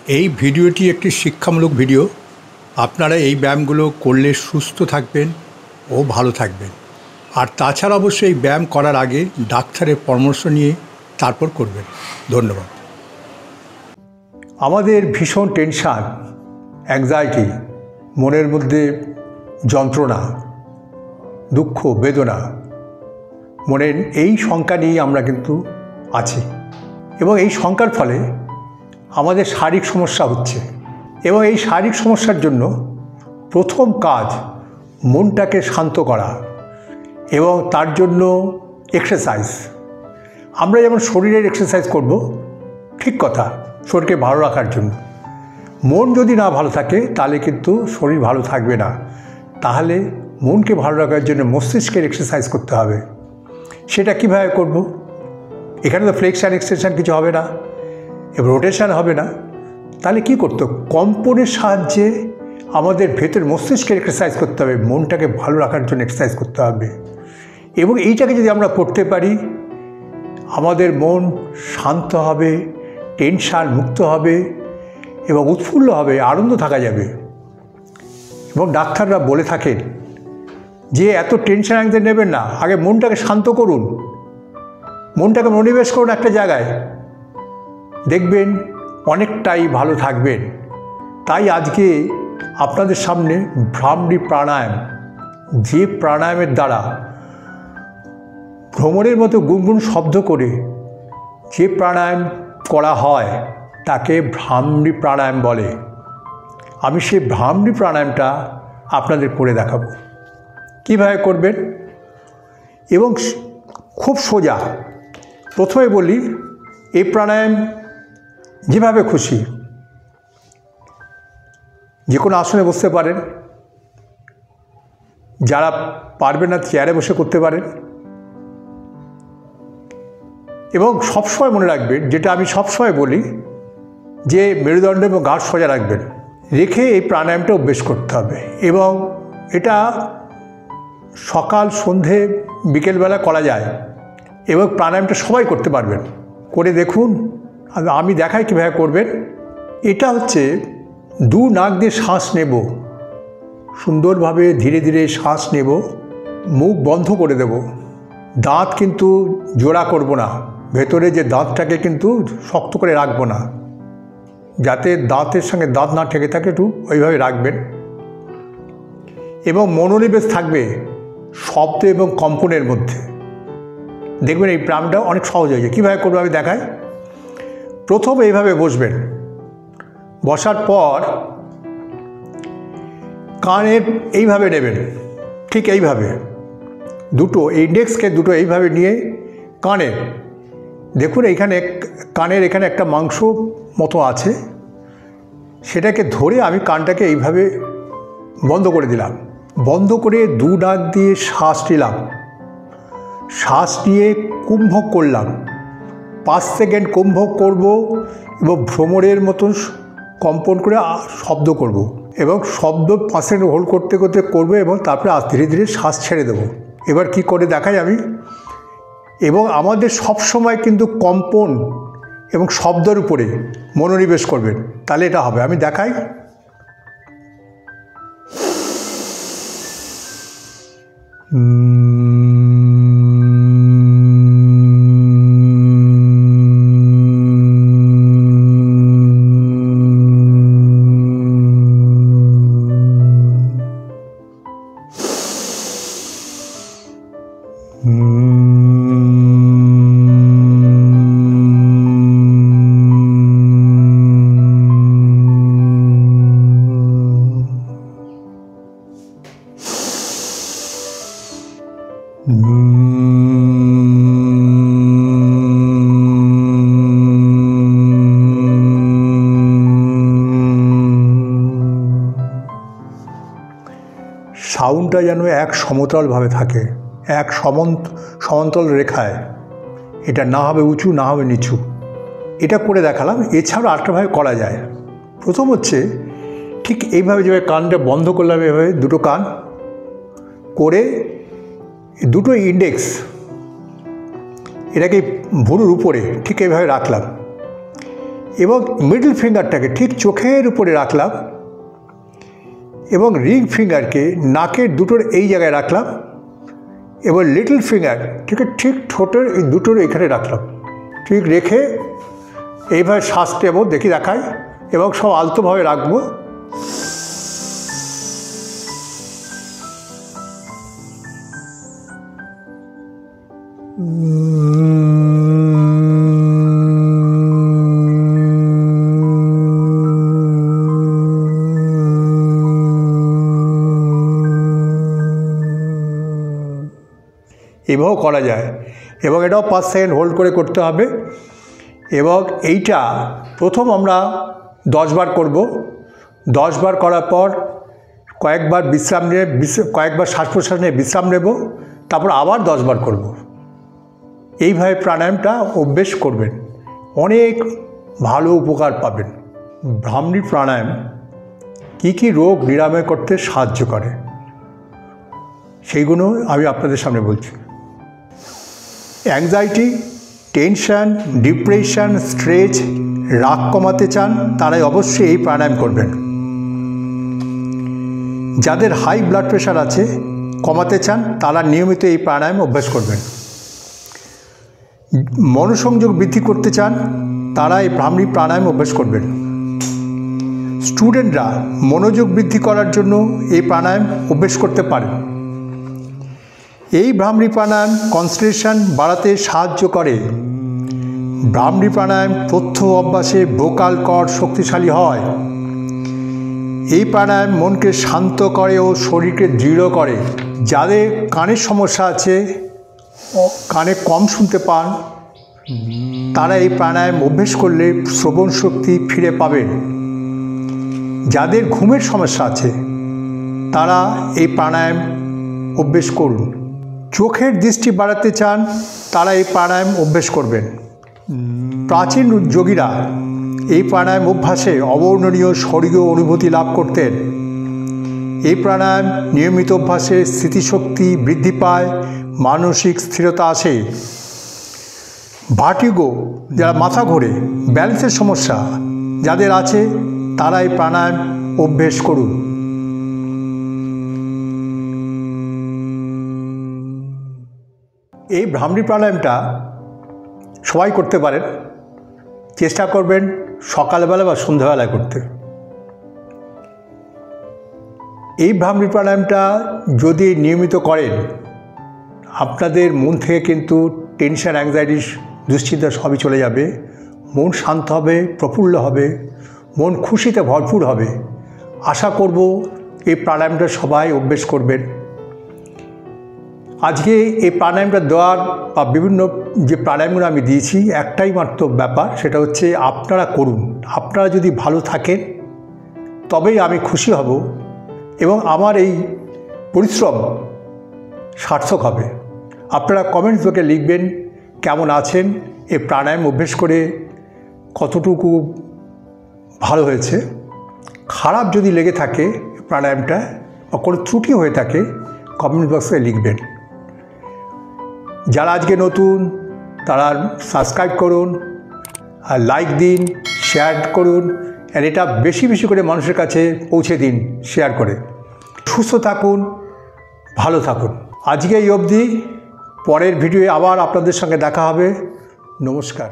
এই ভিডিওটি একটি শিক্ষামূলক ভিডিও। আপনারা এই ব্যায়ামগুলো করলে সুস্থ থাকবেন ও ভালো থাকবেন। আর তাছাড়া অবশ্যই এই ব্যায়াম করার আগে ডাক্তারের পরামর্শ নিয়ে তারপর করবেন। ধন্যবাদ। আমাদের ভীষণ টেনশান, অ্যাংজাইটি, মনের মধ্যে যন্ত্রণা, দুঃখ, বেদনা, মনের এই শঙ্কা নিয়ে আমরা কিন্তু আছি এবং এই শঙ্কার ফলে আমাদের শারীরিক সমস্যা হচ্ছে এবং এই শারীরিক সমস্যার জন্য প্রথম কাজ মনটাকে শান্ত করা এবং তার জন্য এক্সারসাইজ। আমরা যেমন শরীরের এক্সারসাইজ করব, ঠিক কথা, শরীরকে ভালো রাখার জন্য। মন যদি না ভালো থাকে তাহলে কিন্তু শরীর ভালো থাকবে না। তাহলে মনকে ভালো রাখার জন্য মস্তিষ্কের এক্সারসাইজ করতে হবে। সেটা কীভাবে করব? এখানে তো ফ্লেক্সান এক্সটেনশন কিছু হবে না এবং রোটেশন হবে না। তাহলে কি করতে হবে? কম্পনের সাহায্যে আমাদের ভেতর মস্তিষ্কের এক্সারসাইজ করতে হবে, মনটাকে ভালো রাখার জন্য এক্সারসাইজ করতে হবে। এবং এইটাকে যদি আমরা করতে পারি, আমাদের মন শান্ত হবে, টেনশান মুক্ত হবে এবং উৎফুল্ল হবে, আনন্দ থাকা যাবে। এবং ডাক্তাররা বলে থাকেন যে এত টেনশন একদিন নেবেন না, আগে মনটাকে শান্ত করুন, মনটাকে মনোনিবেশ করুন একটা জায়গায়, দেখবেন অনেকটাই ভালো থাকবেন। তাই আজকে আপনাদের সামনে ভ্রামরী প্রাণায়াম, যে প্রাণায়ামের দ্বারা ভ্রমণের মতো গুনগুন শব্দ করে যে প্রাণায়াম করা হয় তাকে ভ্রামরী প্রাণায়াম বলে। আমি সেই ভ্রামরী প্রাণায়ামটা আপনাদের করে দেখাবো কীভাবে করবেন এবং খুব সোজা। প্রথমে বলি, এই প্রাণায়াম যেভাবে খুশি যে কোনো আসনে বসতে পারেন, যারা পারবেন না চেয়ারে বসে করতে পারেন। এবং সবসময় মনে রাখবেন, যেটা আমি সবসময় বলি, যে মেরুদণ্ড এবং ঘাড় সোজা রাখবেন, রেখে এই প্রাণায়ামটা অভ্যেস করতে হবে। এবং এটা সকাল, সন্ধে, বিকেলবেলা করা যায় এবং প্রাণায়ামটা সবাই করতে পারবেন। করে দেখুন, আমি দেখাই কীভাবে করবেন। এটা হচ্ছে দু নাক দিয়ে শ্বাস নেব, সুন্দরভাবে ধীরে ধীরে শ্বাস নেব, মুখ বন্ধ করে দেব। দাঁত কিন্তু জোড়া করব না, ভেতরে যে দাঁতটাকে কিন্তু শক্ত করে রাখবো না, যাতে দাঁতের সঙ্গে দাঁত না ঠেকে থাকে, একটু ওইভাবে রাখবেন। এবং মনোনিবেশ থাকবে শব্দ এবং কম্পনের মধ্যে। দেখবেন এই প্রাণায়ামটা অনেক সহজ হয়ে যায়। কীভাবে করবো আমি দেখাই। প্রথম এইভাবে বসবেন, বসার পর কানের এইভাবে নেবেন, ঠিক এইভাবে দুটো ইন্ডেক্সকে দুটো এইভাবে নিয়ে কানের, দেখুন এইখানে কানের এখানে একটা মাংস মতো আছে, সেটাকে ধরে আমি কানটাকে এইভাবে বন্ধ করে দিলাম। বন্ধ করে দু নাক দিয়ে শ্বাস নিলাম, শ্বাস নিয়ে কুম্ভক করলাম। 5 সেকেন্ড কুম্ভক করব এবং ভ্রমরের মতন কম্পন করে শব্দ করব এবং শব্দ 5 সেকেন্ড হোল্ড করতে করতে করবে এবং তারপরে ধীরে ধীরে শ্বাস ছেড়ে দেব। এবার কি করে দেখাই আমি। এবং আমাদের সব সময় কিন্তু কম্পন এবং শব্দের উপরে মনোনিবেশ করবেন, তাহলে এটা হবে। আমি দেখাই। সাউন্ডটা যেন এক সমতলভাবে থাকে, এক সমান্তরাল রেখায়। এটা না হবে উঁচু, না হবে নিচু। এটা করে দেখালাম। এছাড়াও আরেকটাভাবে করা যায়। প্রথম হচ্ছে ঠিক এইভাবে যেভাবে কানটা বন্ধ করলাম, এভাবে দুটো কান করে দুটো ইন্ডেক্স এটাকে ভুরুর উপরে ঠিক এইভাবে রাখলাম এবং মিডল ফিঙ্গারটাকে ঠিক চোখের উপরে রাখলাম এবং রিং ফিঙ্গারকে নাকের দুটোর এই জায়গায় রাখলাম এবং লিটল ফিঙ্গার ঠিক ঠোঁটের এই দুটোর এখানে রাখলাম। ঠিক রেখে এইভাবে শ্বাস নেব, দেখি দেখাই, এবং সব আলতোভাবে রাখবো। এভাবেও করা যায় এবং এটাও 5 সেকেন্ড হোল্ড করে করতে হবে। এবং এইটা প্রথম আমরা 10 বার করব। 10 বার করার পর কয়েকবার বিশ্রাম নিয়ে কয়েকবার শ্বাস প্রশ্বাস নিয়ে বিশ্রাম নেব, তারপর আবার 10 বার করব। এইভাবে প্রাণায়ামটা অভ্যেস করবেন, অনেক ভালো উপকার পাবেন। ভ্রামরী প্রাণায়াম কী কী রোগ নিরাময় করতে সাহায্য করে সেইগুলো আমি আপনাদের সামনে বলছি। অ্যাংজাইটি, টেনশন, ডিপ্রেশন, স্ট্রেস, রাগ কমাতে চান তারাই অবশ্যই এই প্রাণায়াম করবেন। যাদের হাই ব্লাড প্রেশার আছে, কমাতে চান, তারা নিয়মিত এই প্রাণায়াম অভ্যাস করবেন। মনোসংযোগ বৃদ্ধি করতে চান, তারা এই ভ্রামরী প্রাণায়াম অভ্যাস করবেন। স্টুডেন্টরা মনোযোগ বৃদ্ধি করার জন্য এই প্রাণায়াম অভ্যাস করতে পারেন। এই ভ্রামরী প্রাণায়াম কনসেন্ট্রেশন বাড়াতে সাহায্য করে। ভ্রামরী প্রাণায়াম তথ্য অভ্যাসে ভোকাল কর্ড শক্তিশালী হয়। এই প্রাণায়াম মনকে শান্ত করে ও শরীরকে দৃঢ় করে। যাদের কানের সমস্যা আছে, কানে কম শুনতে পান, তারা এই প্রাণায়াম অভ্যেস করলে শ্রবণ শক্তি ফিরে পাবেন। যাদের ঘুমের সমস্যা আছে, তারা এই প্রাণায়াম অভ্যেস করুন। চোখের দৃষ্টি বাড়াতে চান, তারা এই প্রাণায়াম অভ্যেস করবেন। প্রাচীন যোগীরা এই প্রাণায়াম অভ্যাসে অবর্ণনীয় স্বর্গীয় অনুভূতি লাভ করতেন। এই প্রাণায়াম নিয়মিত অভ্যাসে স্মৃতিশক্তি বৃদ্ধি পায়, মানসিক স্থিরতা আসে। ভার্টিগো, যারা মাথা ঘোরে, ব্যালেন্সের সমস্যা যাদের আছে, তারা এই প্রাণায়াম অভ্যেস করুন। এই ভ্রামরী প্রাণায়ামটা সবাই করতে পারেন। চেষ্টা করবেন সকালবেলা বা সন্ধ্যাবেলায় করতে। এই ভ্রামরী প্রাণায়ামটা যদি নিয়মিত করেন, আপনাদের মন থেকে কিন্তু টেনশন, অ্যাংজাইটি, দুশ্চিন্তা সবই চলে যাবে। মন শান্ত হবে, প্রফুল্ল হবে, মন খুশিতে ভরপুর হবে। আশা করব এই প্রাণায়ামটা সবাই অভ্যেস করবেন। আজকে এই প্রাণায়ামটা দেওয়ার বা বিভিন্ন যে প্রাণায়ামগুলো আমি দিয়েছি, একটাই মাত্র ব্যাপার, সেটা হচ্ছে আপনারা করুন। আপনারা যদি ভালো থাকেন তবেই আমি খুশি হব এবং আমার এই পরিশ্রম সার্থক হবে। আপনারা কমেন্টস বক্সে লিখবেন কেমন আছেন, এই প্রাণায়াম অভ্যেস করে কতটুকু ভালো হয়েছে। খারাপ যদি লেগে থাকে প্রাণায়ামটা বা কোনো ত্রুটি হয়ে থাকে, কমেন্ট বক্সে লিখবেন। যারা আজকে নতুন, তারা সাবস্ক্রাইব করুন, আর লাইক দিন, শেয়ার করুন, আর এটা বেশি বেশি করে মানুষের কাছে পৌঁছে দিন শেয়ার করে। সুস্থ থাকুন, ভালো থাকুন। আজকে এই অবধি। পরের ভিডিওয়ে আবার আপনাদের সঙ্গে দেখা হবে। নমস্কার।